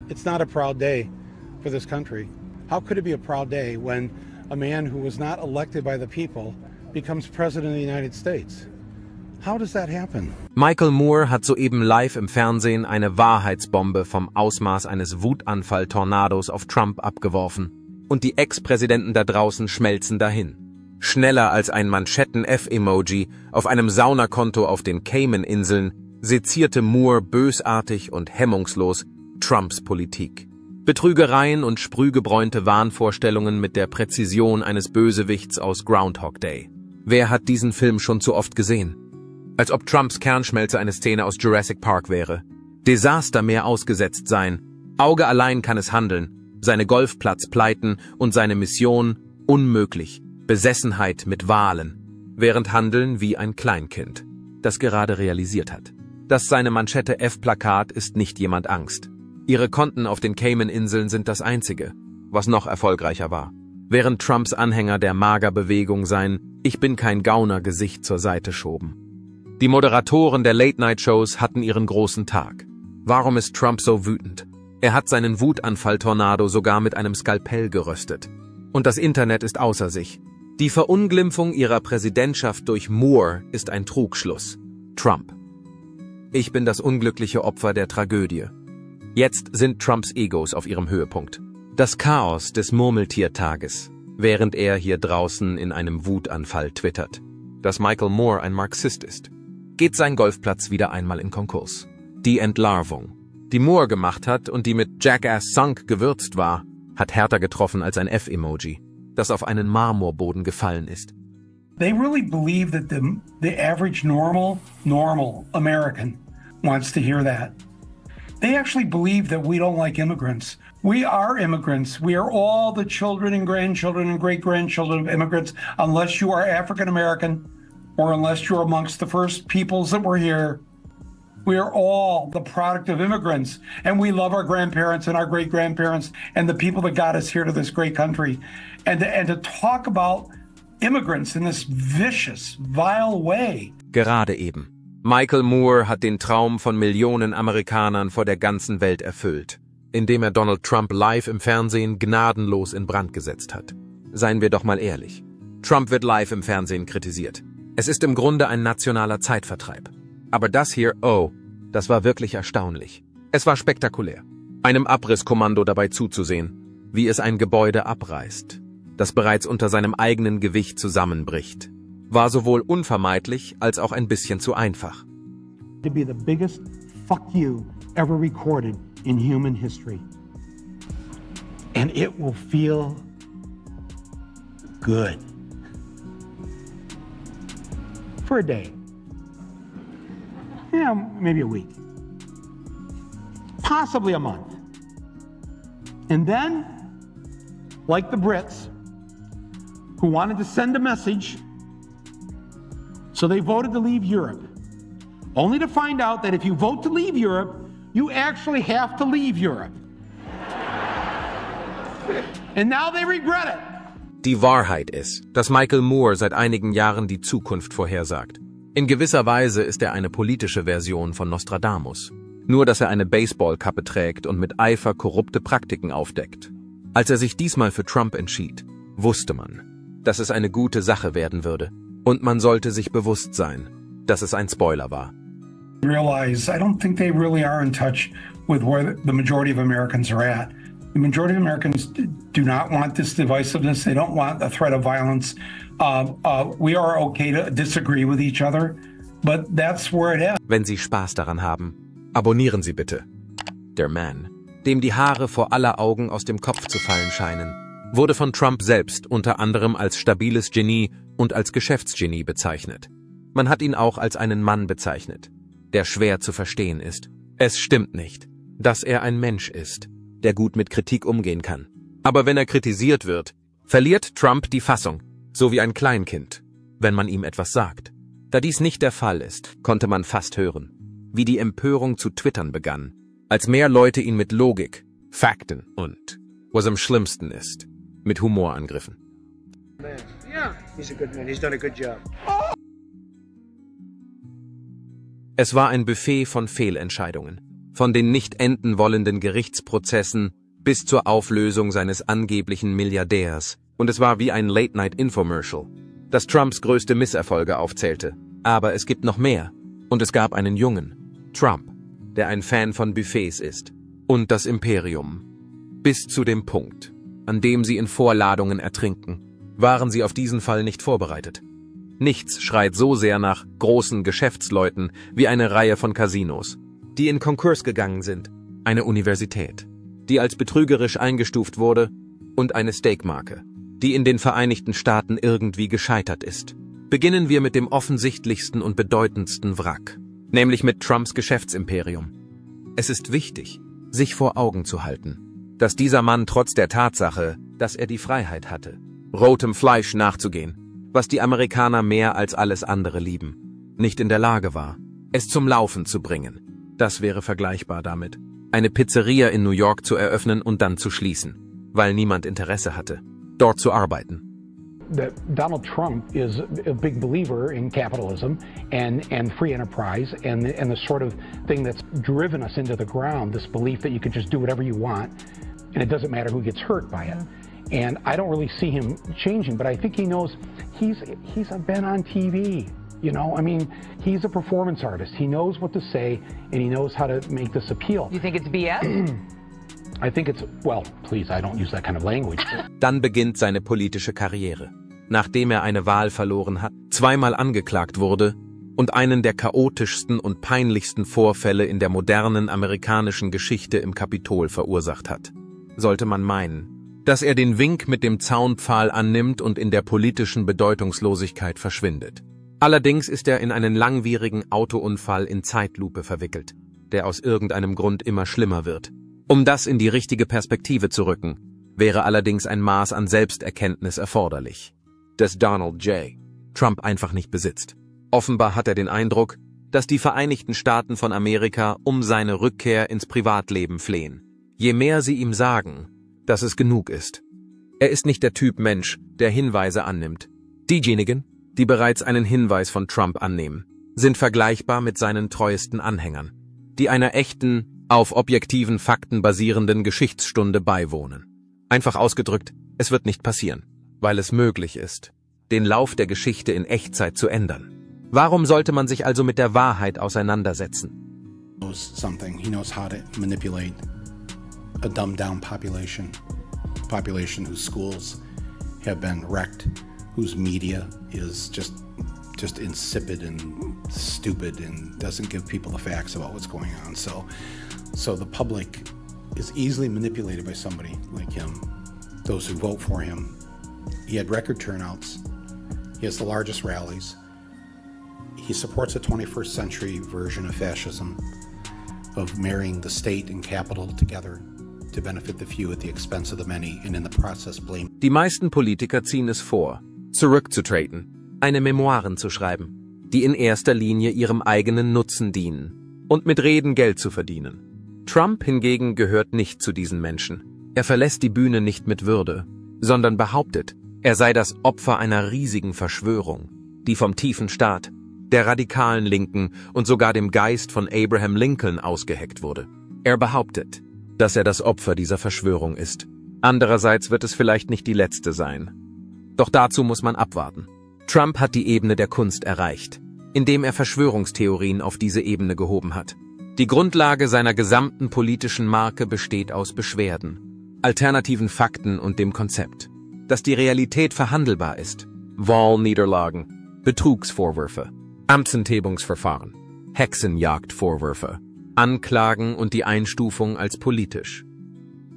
It's not a proud day for this country. How could it be a proud day when a man who was not elected by the people becomes president of the United States? How does that happen? Michael Moore hat soeben live im Fernsehen eine Wahrheitsbombe vom Ausmaß eines Wutanfall-Tornados auf Trump abgeworfen. Und die Ex-Präsidenten da draußen schmelzen dahin. Schneller als ein Manschetten-F-Emoji auf einem Saunakonto auf den Cayman-Inseln sezierte Moore bösartig und hemmungslos Trumps Politik. Betrügereien und sprühgebräunte Wahnvorstellungen mit der Präzision eines Bösewichts aus Groundhog Day. Wer hat diesen Film schon zu oft gesehen? Als ob Trumps Kernschmelze eine Szene aus Jurassic Park wäre. Desaster mehr ausgesetzt sein. Auge allein kann es handeln. Seine Golfplatzpleiten und seine Mission unmöglich. Besessenheit mit Wahlen. Während Handeln wie ein Kleinkind, das gerade realisiert hat. Dass seine Manschette F-Plakat ist nicht jemand Angst. Ihre Konten auf den Cayman-Inseln sind das Einzige, was noch erfolgreicher war. Während Trumps Anhänger der Magerbewegung sein Ich bin kein Gauner-Gesicht zur Seite schoben. Die Moderatoren der Late-Night-Shows hatten ihren großen Tag. Warum ist Trump so wütend? Er hat seinen Wutanfall-Tornado sogar mit einem Skalpell geröstet. Und das Internet ist außer sich. Die Verunglimpfung ihrer Präsidentschaft durch Moore ist ein Trugschluss. Trump. Ich bin das unglückliche Opfer der Tragödie. Jetzt sind Trumps Egos auf ihrem Höhepunkt. Das Chaos des Murmeltiertages, während er hier draußen in einem Wutanfall twittert, dass Michael Moore ein Marxist ist. Geht sein Golfplatz wieder einmal in Konkurs. Die Entlarvung, die Moore gemacht hat und die mit Jackass Sunk gewürzt war, hat härter getroffen als ein F-Emoji, das auf einen Marmorboden gefallen ist. They really believe that the average normal American wants to hear that. They actually believe that we don't like immigrants. We are immigrants. We are all the children and grandchildren and great-grandchildren of immigrants, unless you are African American or unless you're amongst the first peoples that were here. We are all the product of immigrants, and we love our grandparents and our great-grandparents and the people that got us here to this great country. And to talk about immigrants in this vicious, vile way. Gerade eben. Michael Moore hat den Traum von Millionen Amerikanern vor der ganzen Welt erfüllt, indem er Donald Trump live im Fernsehen gnadenlos in Brand gesetzt hat. Seien wir doch mal ehrlich. Trump wird live im Fernsehen kritisiert. Es ist im Grunde ein nationaler Zeitvertreib. Aber das hier, das war wirklich erstaunlich. Es war spektakulär. Einem Abrisskommando dabei zuzusehen, wie es ein Gebäude abreißt, das bereits unter seinem eigenen Gewicht zusammenbricht, war sowohl unvermeidlich als auch ein bisschen zu einfach. To be the biggest fuck you ever recorded in human history. And it will feel good. For a day. Yeah, maybe a week. Possibly a month. And then, like the Brits, who wanted to send a message, so they voted to leave Europe, only to find out that if you vote to leave Europe, you actually have to leave Europe. And now they regret it. Die Wahrheit ist, dass Michael Moore seit einigen Jahren die Zukunft vorhersagt. In gewisser Weise ist er eine politische Version von Nostradamus. Nur, dass er eine Baseballkappe trägt und mit Eifer korrupte Praktiken aufdeckt. Als er sich diesmal für Trump entschied, wusste man, dass es eine gute Sache werden würde. Und man sollte sich bewusst sein, dass es ein Spoiler war. Realize, I don't think they really are in touch with where the majority of Americans are at. The majority of Americans do not want this divisiveness. They don't want a threat of violence. We are okay to disagree with each other, but that's where it is. Wenn Sie Spaß daran haben, abonnieren Sie bitte. Der Mann, dem die Haare vor aller Augen aus dem Kopf zu fallen scheinen, wurde von Trump selbst unter anderem als stabiles Genie und als Geschäftsgenie bezeichnet. Man hat ihn auch als einen Mann bezeichnet, der schwer zu verstehen ist. Es stimmt nicht, dass er ein Mensch ist, der gut mit Kritik umgehen kann. Aber wenn er kritisiert wird, verliert Trump die Fassung, so wie ein Kleinkind, wenn man ihm etwas sagt. Da dies nicht der Fall ist, konnte man fast hören, wie die Empörung zu twittern begann, als mehr Leute ihn mit Logik, Fakten und, was am schlimmsten ist, mit Humor angriffen. Yeah, he's a good man. He's done a good job. Es war ein Buffet von Fehlentscheidungen. Von den nicht enden wollenden Gerichtsprozessen bis zur Auflösung seines angeblichen Milliardärs. Und es war wie ein Late-Night-Infomercial, das Trumps größte Misserfolge aufzählte. Aber es gibt noch mehr. Und es gab einen Jungen, Trump, der ein Fan von Buffets ist. Und das Imperium. Bis zu dem Punkt, an dem sie in Vorladungen ertrinken, waren sie auf diesen Fall nicht vorbereitet. Nichts schreit so sehr nach großen Geschäftsleuten wie eine Reihe von Casinos, die in Konkurs gegangen sind, eine Universität, die als betrügerisch eingestuft wurde, und eine Steakmarke, die in den Vereinigten Staaten irgendwie gescheitert ist. Beginnen wir mit dem offensichtlichsten und bedeutendsten Wrack, nämlich mit Trumps Geschäftsimperium. Es ist wichtig, sich vor Augen zu halten, dass dieser Mann trotz der Tatsache, dass er die Freiheit hatte, rotem Fleisch nachzugehen, was die Amerikaner mehr als alles andere lieben, nicht in der Lage war, es zum Laufen zu bringen. Das wäre vergleichbar damit, eine Pizzeria in New York zu eröffnen und dann zu schließen, weil niemand Interesse hatte, dort zu arbeiten. That Donald Trump is a big believer in capitalism and free enterprise and the sort of thing that's driven us into the ground, this belief that you can just do whatever you want and it doesn't matter who gets hurt by it. And I don't really see him changing, but I think he knows he's been on TV. You know, I mean, he's a performance artist. He knows what to say and he knows how to make this appeal. You think it's BS? I think it's, well, please, I don't use that kind of language. Dann beginnt seine politische Karriere, nachdem er eine Wahl verloren hat, zweimal angeklagt wurde und einen der chaotischsten und peinlichsten Vorfälle in der modernen amerikanischen Geschichte im Kapitol verursacht hat. Sollte man meinen, dass er den Wink mit dem Zaunpfahl annimmt und in der politischen Bedeutungslosigkeit verschwindet. Allerdings ist er in einen langwierigen Autounfall in Zeitlupe verwickelt, der aus irgendeinem Grund immer schlimmer wird. Um das in die richtige Perspektive zu rücken, wäre allerdings ein Maß an Selbsterkenntnis erforderlich, das Donald J. Trump einfach nicht besitzt. Offenbar hat er den Eindruck, dass die Vereinigten Staaten von Amerika um seine Rückkehr ins Privatleben flehen. Je mehr sie ihm sagen, dass es genug ist. Er ist nicht der Typ Mensch, der Hinweise annimmt. Diejenigen, die bereits einen Hinweis von Trump annehmen, sind vergleichbar mit seinen treuesten Anhängern, die einer echten, auf objektiven Fakten basierenden Geschichtsstunde beiwohnen. Einfach ausgedrückt, es wird nicht passieren, weil es möglich ist, den Lauf der Geschichte in Echtzeit zu ändern. Warum sollte man sich also mit der Wahrheit auseinandersetzen? He knows something. He knows how to manipulate a dumbed-down population whose schools have been wrecked, whose media is just insipid and stupid and doesn't give people the facts about what's going on. So the public is easily manipulated by somebody like him, those who vote for him. He had record turnouts. He has the largest rallies. He supports a 21st century version of fascism, of marrying the state and capital together to benefit the few at the expense of the many and in the process blame. Die meisten Politiker ziehen es vor, zurückzutreten, eine Memoiren zu schreiben, die in erster Linie ihrem eigenen Nutzen dienen und mit Reden Geld zu verdienen. Trump hingegen gehört nicht zu diesen Menschen. Er verlässt die Bühne nicht mit Würde, sondern behauptet, er sei das Opfer einer riesigen Verschwörung, die vom tiefen Staat, der radikalen Linken und sogar dem Geist von Abraham Lincoln ausgeheckt wurde. Er behauptet, dass er das Opfer dieser Verschwörung ist. Andererseits wird es vielleicht nicht die letzte sein. Doch dazu muss man abwarten. Trump hat die Ebene der Kunst erreicht, indem er Verschwörungstheorien auf diese Ebene gehoben hat. Die Grundlage seiner gesamten politischen Marke besteht aus Beschwerden, alternativen Fakten und dem Konzept, dass die Realität verhandelbar ist. Wahlniederlagen, Betrugsvorwürfe, Amtsenthebungsverfahren, Hexenjagdvorwürfe, Anklagen und die Einstufung als politisch.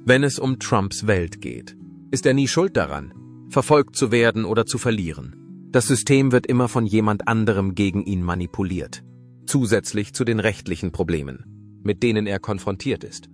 Wenn es um Trumps Welt geht, ist er nie schuld daran, verfolgt zu werden oder zu verlieren. Das System wird immer von jemand anderem gegen ihn manipuliert, zusätzlich zu den rechtlichen Problemen, mit denen er konfrontiert ist.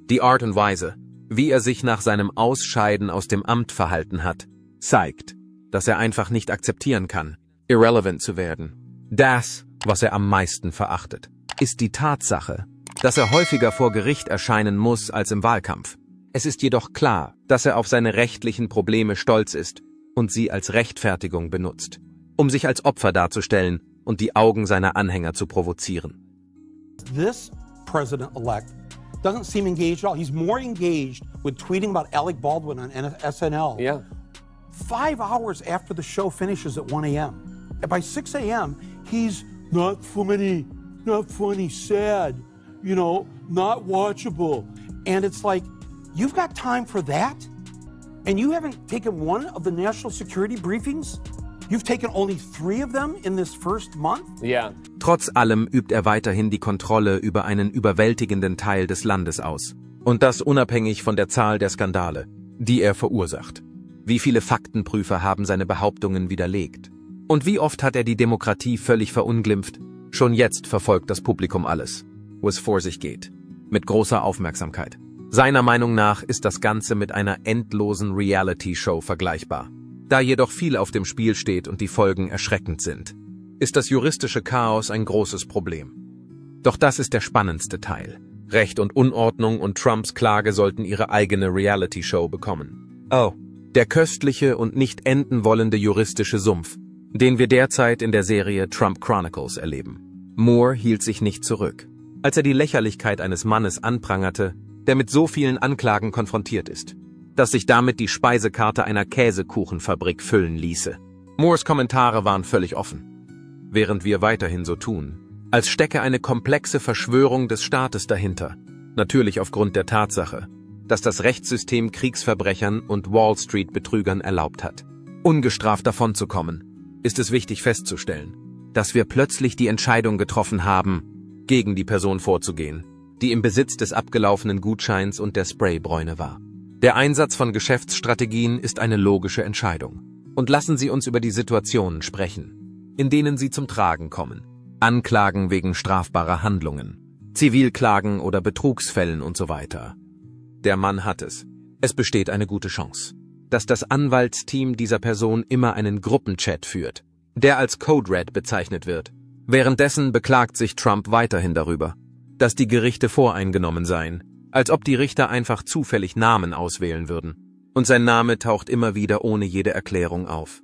Die Art und Weise, wie er sich nach seinem Ausscheiden aus dem Amt verhalten hat, zeigt, dass er einfach nicht akzeptieren kann, irrelevant zu werden. Das, was er am meisten verachtet, ist die Tatsache, dass er häufiger vor Gericht erscheinen muss als im Wahlkampf. Es ist jedoch klar, dass er auf seine rechtlichen Probleme stolz ist und sie als Rechtfertigung benutzt, um sich als Opfer darzustellen und die Augen seiner Anhänger zu provozieren. This president-elect doesn't seem engaged at all. He's more engaged with tweeting about Alec Baldwin on SNL. Yeah. 5 hours after the show finishes at 1 a.m. By 6 a.m., he's not funny, sad, not watchable. And it's like, you've got time for that? And you haven't taken one of the national security briefings? You've taken only 3 of them in this first month? Yeah. Trotz allem übt er weiterhin die Kontrolle über einen überwältigenden Teil des Landes aus. Und das unabhängig von der Zahl der Skandale, die er verursacht. Wie viele Faktenprüfer haben seine Behauptungen widerlegt? Und wie oft hat er die Demokratie völlig verunglimpft? Schon jetzt verfolgt das Publikum alles, wo es vor sich geht. Mit großer Aufmerksamkeit. Seiner Meinung nach ist das Ganze mit einer endlosen Reality-Show vergleichbar. Da jedoch viel auf dem Spiel steht und die Folgen erschreckend sind, ist das juristische Chaos ein großes Problem. Doch das ist der spannendste Teil. Recht und Unordnung und Trumps Klage sollten ihre eigene Reality-Show bekommen. Oh, der köstliche und nicht enden wollende juristische Sumpf, den wir derzeit in der Serie Trump Chronicles erleben. Moore hielt sich nicht zurück, als er die Lächerlichkeit eines Mannes anprangerte, der mit so vielen Anklagen konfrontiert ist, dass sich damit die Speisekarte einer Käsekuchenfabrik füllen ließe. Moores Kommentare waren völlig offen, während wir weiterhin so tun, als stecke eine komplexe Verschwörung des Staates dahinter, natürlich aufgrund der Tatsache, dass das Rechtssystem Kriegsverbrechern und Wall Street-Betrügern erlaubt hat. Ungestraft davonzukommen, ist es wichtig festzustellen, dass wir plötzlich die Entscheidung getroffen haben, gegen die Person vorzugehen, die im Besitz des abgelaufenen Gutscheins und der Spraybräune war. Der Einsatz von Geschäftsstrategien ist eine logische Entscheidung. Und lassen Sie uns über die Situationen sprechen, in denen sie zum Tragen kommen. Anklagen wegen strafbarer Handlungen, Zivilklagen oder Betrugsfällen und so weiter. Der Mann hat es. Es besteht eine gute Chance, dass das Anwaltsteam dieser Person immer einen Gruppenchat führt, der als Code Red bezeichnet wird. Währenddessen beklagt sich Trump weiterhin darüber, dass die Gerichte voreingenommen seien, als ob die Richter einfach zufällig Namen auswählen würden. Und sein Name taucht immer wieder ohne jede Erklärung auf.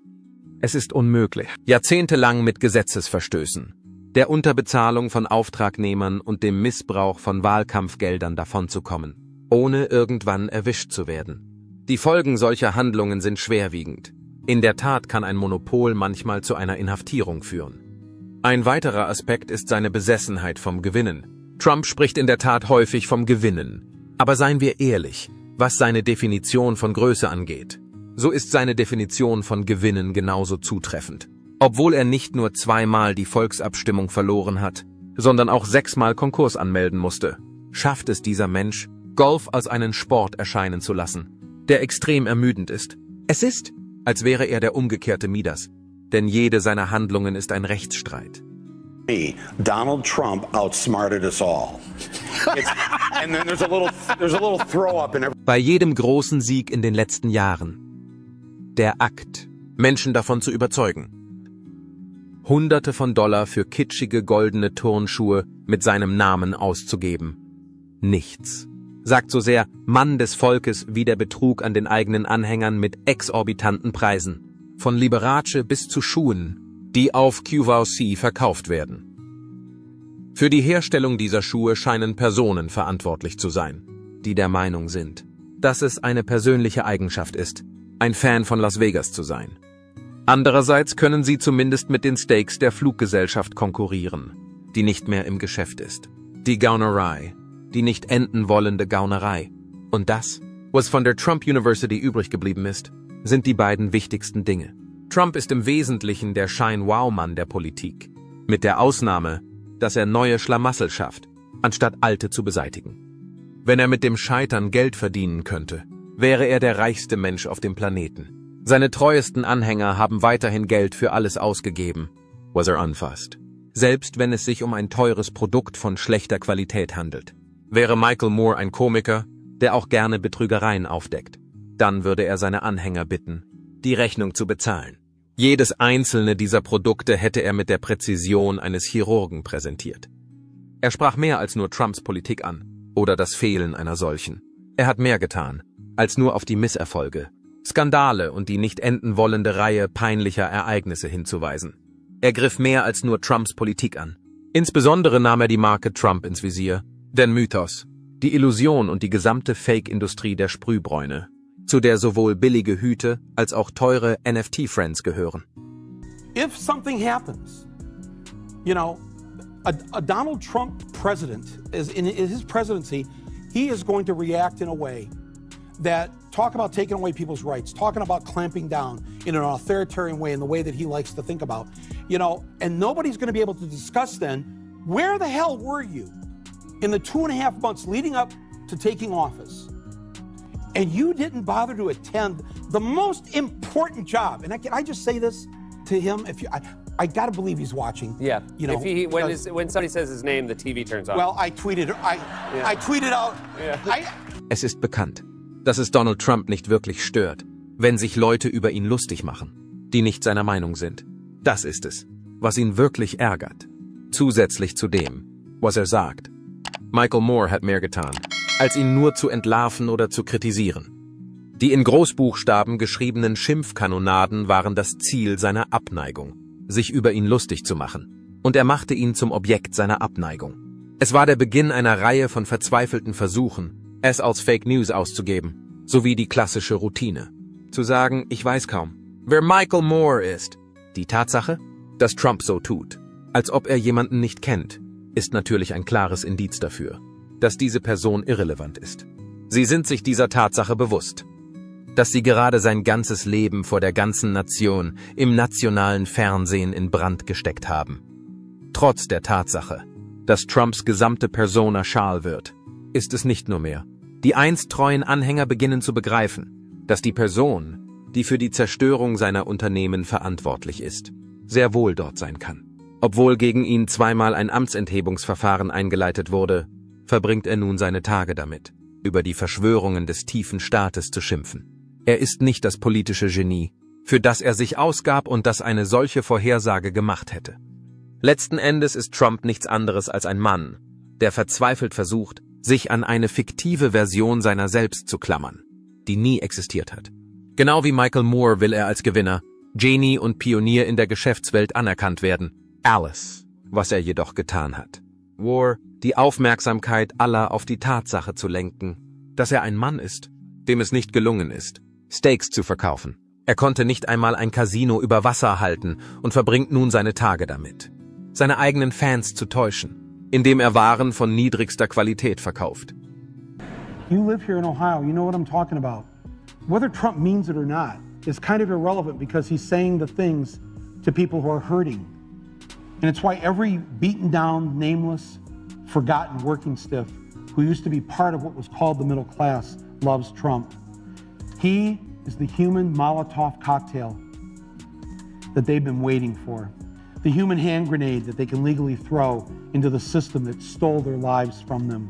Es ist unmöglich, jahrzehntelang mit Gesetzesverstößen, der Unterbezahlung von Auftragnehmern und dem Missbrauch von Wahlkampfgeldern davonzukommen, ohne irgendwann erwischt zu werden. Die Folgen solcher Handlungen sind schwerwiegend. In der Tat kann ein Monopol manchmal zu einer Inhaftierung führen. Ein weiterer Aspekt ist seine Besessenheit vom Gewinnen. Trump spricht in der Tat häufig vom Gewinnen. Aber seien wir ehrlich, was seine Definition von Größe angeht, so ist seine Definition von Gewinnen genauso zutreffend. Obwohl er nicht nur 2-mal die Volksabstimmung verloren hat, sondern auch 6-mal Konkurs anmelden musste, schafft es dieser Mensch, Golf als einen Sport erscheinen zu lassen, der extrem ermüdend ist. Es ist, als wäre er der umgekehrte Midas, denn jede seiner Handlungen ist ein Rechtsstreit. Donald Trump outsmarted us all. And then there's a little throw up in every. Bei jedem großen Sieg in den letzten Jahren. Der Akt, Menschen davon zu überzeugen. Hunderte von Dollar für kitschige goldene Turnschuhe mit seinem Namen auszugeben. Nichts. Sagt so sehr Mann des Volkes wie der Betrug an den eigenen Anhängern mit exorbitanten Preisen. Von Liberace bis zu Schuhen, die auf QVC verkauft werden. Für die Herstellung dieser Schuhe scheinen Personen verantwortlich zu sein, die der Meinung sind, dass es eine persönliche Eigenschaft ist, ein Fan von Las Vegas zu sein. Andererseits können sie zumindest mit den Stakes der Fluggesellschaft konkurrieren, die nicht mehr im Geschäft ist. Die Gaunerei, die nicht enden wollende Gaunerei. Und das, was von der Trump University übrig geblieben ist, sind die beiden wichtigsten Dinge. Trump ist im Wesentlichen der Schein-Wow-Mann der Politik, mit der Ausnahme, dass er neue Schlamassel schafft, anstatt alte zu beseitigen. Wenn er mit dem Scheitern Geld verdienen könnte, wäre er der reichste Mensch auf dem Planeten. Seine treuesten Anhänger haben weiterhin Geld für alles ausgegeben, was er anfasst, selbst wenn es sich um ein teures Produkt von schlechter Qualität handelt. Wäre Michael Moore ein Komiker, der auch gerne Betrügereien aufdeckt, dann würde er seine Anhänger bitten, die Rechnung zu bezahlen. Jedes einzelne dieser Produkte hätte er mit der Präzision eines Chirurgen präsentiert. Er sprach mehr als nur Trumps Politik an oder das Fehlen einer solchen. Er hat mehr getan, als nur auf die Misserfolge, Skandale und die nicht enden wollende Reihe peinlicher Ereignisse hinzuweisen. Er griff mehr als nur Trumps Politik an. Insbesondere nahm er die Marke Trump ins Visier, Der Mythos, die Illusion und die gesamte Fake-Industrie der Sprühbräune, zu der sowohl billige Hüte als auch teure NFT-Friends gehören. If something happens, you know, a Donald Trump president, in his presidency, he is going to react in a way that talk about taking away people's rights, talking about clamping down in an authoritarian way, in the way that he likes to think about, you know, and nobody's going to be able to discuss then, where the hell were you in the 2.5 months leading up to taking office? And you didn't bother to attend the most important job. And I just say this to him, I got to believe he's watching. Yeah. You know, when somebody says his name, the TV turns on. Well, I tweeted out. Yeah. Es ist bekannt, dass es Donald Trump nicht wirklich stört, wenn sich Leute über ihn lustig machen, die nicht seiner Meinung sind. Das ist es, was ihn wirklich ärgert. Zusätzlich zu dem, was er sagt. Michael Moore hat mehr getan, als ihn nur zu entlarven oder zu kritisieren. Die in Großbuchstaben geschriebenen Schimpfkanonaden waren das Ziel seiner Abneigung, sich über ihn lustig zu machen. Und er machte ihn zum Objekt seiner Abneigung. Es war der Beginn einer Reihe von verzweifelten Versuchen, es als Fake News auszugeben, sowie die klassische Routine. Zu sagen, ich weiß kaum, wer Michael Moore ist. Die Tatsache, dass Trump so tut, als ob er jemanden nicht kennt, ist natürlich ein klares Indiz dafür, dass diese Person irrelevant ist. Sie sind sich dieser Tatsache bewusst, dass sie gerade sein ganzes Leben vor der ganzen Nation im nationalen Fernsehen in Brand gesteckt haben. Trotz der Tatsache, dass Trumps gesamte Persona schal wird, ist es nicht nur mehr. Die einst treuen Anhänger beginnen zu begreifen, dass die Person, die für die Zerstörung seiner Unternehmen verantwortlich ist, sehr wohl dort sein kann. Obwohl gegen ihn 2-mal ein Amtsenthebungsverfahren eingeleitet wurde, verbringt er nun seine Tage damit, über die Verschwörungen des tiefen Staates zu schimpfen. Er ist nicht das politische Genie, für das er sich ausgab und das eine solche Vorhersage gemacht hätte. Letzten Endes ist Trump nichts anderes als ein Mann, der verzweifelt versucht, sich an eine fiktive Version seiner selbst zu klammern, die nie existiert hat. Genau wie Michael Moore will er als Gewinner, Genie und Pionier in der Geschäftswelt anerkannt werden. Alles, was er jedoch getan hat, war, die Aufmerksamkeit aller auf die Tatsache zu lenken, dass er ein Mann ist, dem es nicht gelungen ist, Steaks zu verkaufen. Er konnte nicht einmal ein Casino über Wasser halten und verbringt nun seine Tage damit, seine eigenen Fans zu täuschen, indem er Waren von niedrigster Qualität verkauft. You live here in Ohio, you know what I'm talking about. Whether Trump means it or not is kind of irrelevant because he's saying the things to people who are hurting. And it's why every beaten down, nameless, forgotten working stiff who used to be part of what was called the middle class loves Trump. He is the human Molotov cocktail that they've been waiting for. The human hand grenade that they can legally throw into the system that stole their lives from them.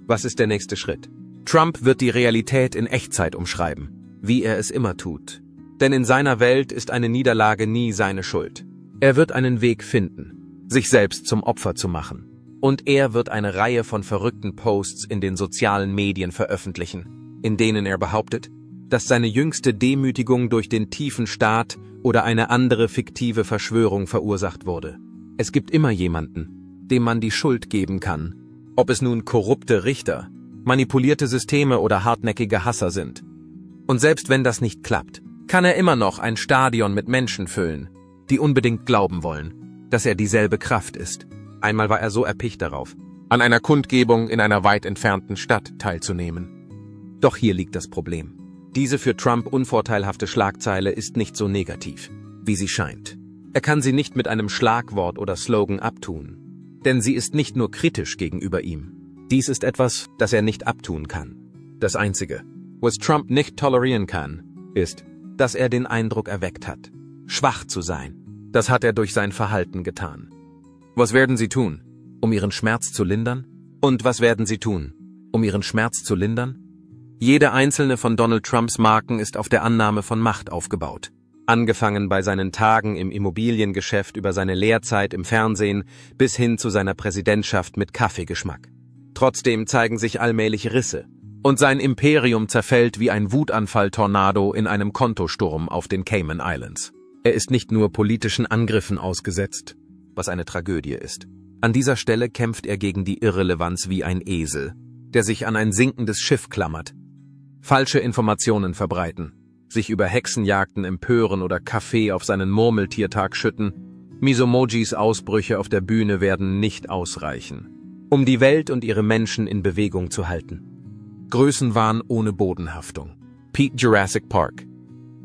Was ist der nächste Schritt? Trump wird die Realität in Echtzeit umschreiben, wie er es immer tut. Denn in seiner Welt ist eine Niederlage nie seine Schuld. Er wird einen Weg finden, sich selbst zum Opfer zu machen. Und er wird eine Reihe von verrückten Posts in den sozialen Medien veröffentlichen, in denen er behauptet, dass seine jüngste Demütigung durch den tiefen Staat oder eine andere fiktive Verschwörung verursacht wurde. Es gibt immer jemanden, dem man die Schuld geben kann, ob es nun korrupte Richter, manipulierte Systeme oder hartnäckige Hasser sind. Und selbst wenn das nicht klappt, kann er immer noch ein Stadion mit Menschen füllen, die unbedingt glauben wollen, dass er dieselbe Kraft ist. Einmal war er so erpicht darauf, an einer Kundgebung in einer weit entfernten Stadt teilzunehmen. Doch hier liegt das Problem. Diese für Trump unvorteilhafte Schlagzeile ist nicht so negativ, wie sie scheint. Er kann sie nicht mit einem Schlagwort oder Slogan abtun. Denn sie ist nicht nur kritisch gegenüber ihm. Dies ist etwas, das er nicht abtun kann. Das Einzige, was Trump nicht tolerieren kann, ist, dass er den Eindruck erweckt hat, schwach zu sein. Das hat er durch sein Verhalten getan. Was werden Sie tun, um Ihren Schmerz zu lindern? Und was werden Sie tun, um Ihren Schmerz zu lindern? Jede einzelne von Donald Trumps Marken ist auf der Annahme von Macht aufgebaut. Angefangen bei seinen Tagen im Immobiliengeschäft über seine Lehrzeit im Fernsehen bis hin zu seiner Präsidentschaft mit Kaffeegeschmack. Trotzdem zeigen sich allmählich Risse und sein Imperium zerfällt wie ein Wutanfall-Tornado in einem Kontosturm auf den Cayman Islands. Er ist nicht nur politischen Angriffen ausgesetzt, was eine Tragödie ist. An dieser Stelle kämpft er gegen die Irrelevanz wie ein Esel, der sich an ein sinkendes Schiff klammert. Falsche Informationen verbreiten, sich über Hexenjagden empören oder Kaffee auf seinen Murmeltiertag schütten. Misomojis Ausbrüche auf der Bühne werden nicht ausreichen, um die Welt und ihre Menschen in Bewegung zu halten. Größenwahn ohne Bodenhaftung. Pete Jurassic Park.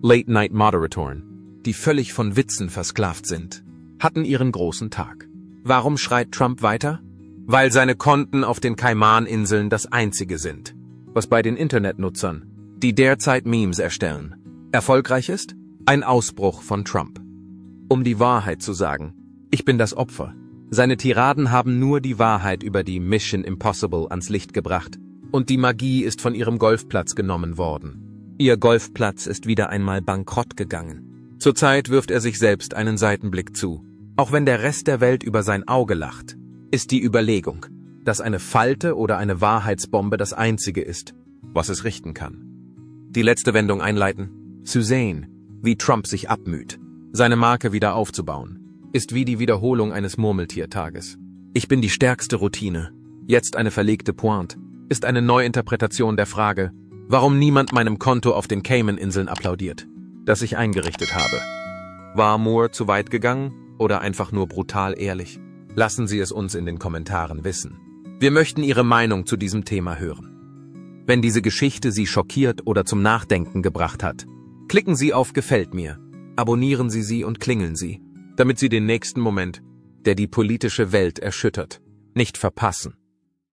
Late-Night-Moderatoren, die völlig von Witzen versklavt sind, hatten ihren großen Tag. Warum schreit Trump weiter? Weil seine Konten auf den Kaimaninseln das einzige sind, was bei den Internetnutzern, die derzeit Memes erstellen, erfolgreich ist? Ein Ausbruch von Trump. Um die Wahrheit zu sagen, ich bin das Opfer. Seine Tiraden haben nur die Wahrheit über die Mission Impossible ans Licht gebracht und die Magie ist von ihrem Golfplatz genommen worden. Ihr Golfplatz ist wieder einmal bankrott gegangen. Zurzeit wirft er sich selbst einen Seitenblick zu. Auch wenn der Rest der Welt über sein Auge lacht, ist die Überlegung, dass eine Falte oder eine Wahrheitsbombe das Einzige ist, was es richten kann. Die letzte Wendung einleiten. Suzanne, wie Trump sich abmüht, seine Marke wieder aufzubauen, ist wie die Wiederholung eines Murmeltiertages. Ich bin die stärkste Routine. Jetzt eine verlegte Pointe, ist eine Neuinterpretation der Frage, warum niemand meinem Konto auf den Cayman-Inseln applaudiert, das ich eingerichtet habe. War Moore zu weit gegangen oder einfach nur brutal ehrlich? Lassen Sie es uns in den Kommentaren wissen. Wir möchten Ihre Meinung zu diesem Thema hören. Wenn diese Geschichte Sie schockiert oder zum Nachdenken gebracht hat, klicken Sie auf Gefällt mir, abonnieren Sie sie und klingeln Sie, damit Sie den nächsten Moment, der die politische Welt erschüttert, nicht verpassen.